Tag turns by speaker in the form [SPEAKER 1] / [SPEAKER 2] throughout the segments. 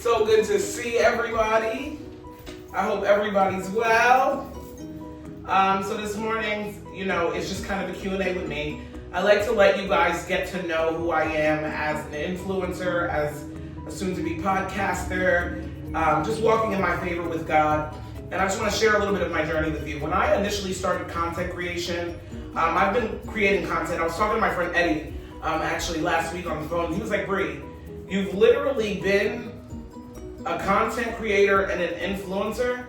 [SPEAKER 1] So good to see everybody. I hope everybody's well. So this morning, it's just kind of a Q&A with me. I like to let you guys get to know who I am as an influencer, as a soon-to-be podcaster, just walking in my favor with God. And I just want to share a little bit of my journey with you. When I initially started content creation, I've been creating content. I was talking to my friend Eddie, actually last week on the phone. He was like, Bree, you've literally been a content creator and an influencer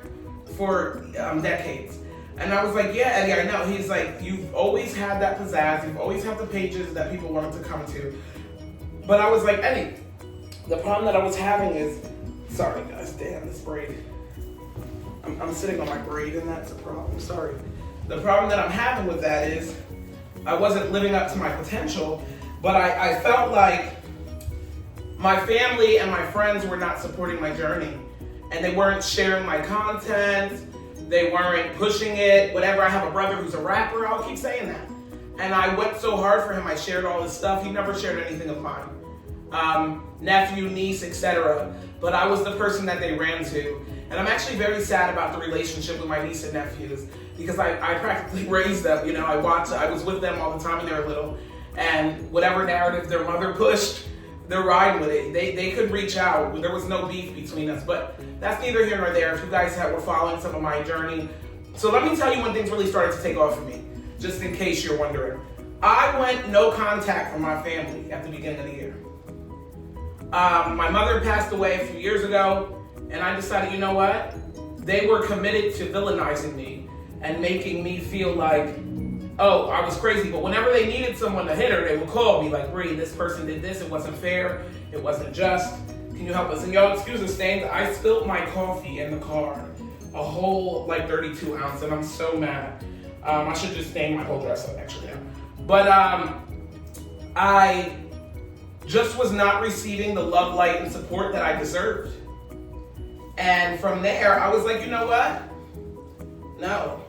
[SPEAKER 1] for decades. And I was like, yeah, Eddie, I know. He's like, you've always had that pizzazz. You've always had the pages that people wanted to come to. But I was like, Eddie, the problem that I was having is, sorry guys, damn, this braid. I'm sitting on my braid and that's a problem, sorry. The problem that I'm having with that is I wasn't living up to my potential, but I felt like my family and my friends were not supporting my journey, and they weren't sharing my content, they weren't pushing it, whatever. I have a brother who's a rapper, I'll keep saying that. And I went so hard for him, I shared all his stuff. He never shared anything of mine. Nephew, niece, etc. But I was the person that they ran to. And I'm actually very sad about the relationship with my niece and nephews, because I practically raised them. I was with them all the time when they were little, and whatever narrative their mother pushed, they're riding with it. They could reach out. There was no beef between us, but that's neither here nor there. If you guys were following some of my journey. So let me tell you when things really started to take off for me, just in case you're wondering. I went no contact from my family at the beginning of the year. My mother passed away a few years ago, and I decided, you know what? They were committed to villainizing me and making me feel like, oh, I was crazy. But whenever they needed someone to hit her, they would call me like, Bree, this person did this. It wasn't fair. It wasn't just. Can you help us? And y'all, excuse the stains. I spilled my coffee in the car, a whole 32 ounce, and I'm so mad. I should just stain my whole dress up actually now. But I just was not receiving the love, light, and support that I deserved. And from there, I was like, you know what? No.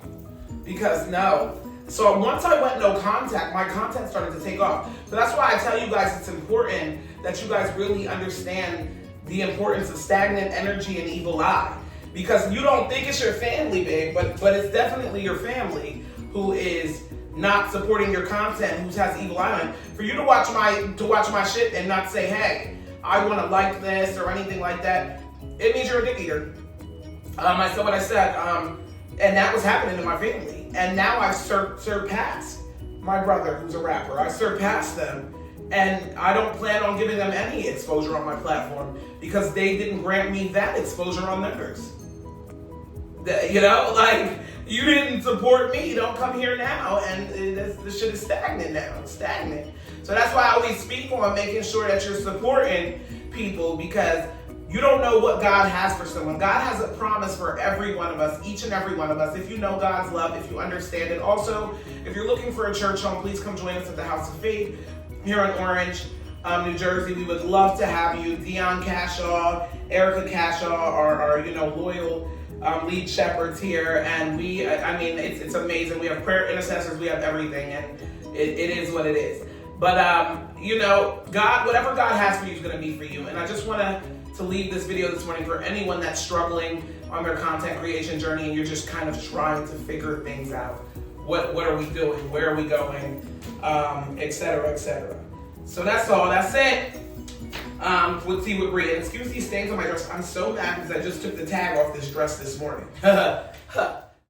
[SPEAKER 1] Because no. So once I went no contact, my content started to take off. So that's why I tell you guys it's important that you guys really understand the importance of stagnant energy and evil eye. Because you don't think it's your family, babe, but it's definitely your family who is not supporting your content, who has evil eye on it. For you to watch my shit and not say, hey, I want to like this or anything like that, it means you're a dick eater. I said what I said, and that was happening in my family. And now I've surpassed my brother, who's a rapper. I surpassed them, and I don't plan on giving them any exposure on my platform because they didn't grant me that exposure on theirs. You didn't support me, don't come here now, and this shit is stagnant now, it's stagnant. So that's why I always speak on making sure that you're supporting people, because you don't know what God has for someone. God has a promise for every one of us, each and every one of us, if you know God's love, if you understand it. Also, if you're looking for a church home, please come join us at the House of Faith here in Orange, New Jersey. We would love to have you. Dion Cashaw, Erica Cashaw are loyal lead shepherds here, and it's amazing. We have prayer intercessors, we have everything, and it is what it is. But God, whatever God has for you is going to be for you. And I just want to leave this video this morning for anyone that's struggling on their content creation journey and you're just kind of trying to figure things out. What are we doing? Where are we going? Etc. etc. So that's all. That's it. With Tea with Bree. And excuse these stains on my dress. I'm so mad because I just took the tag off this dress this morning.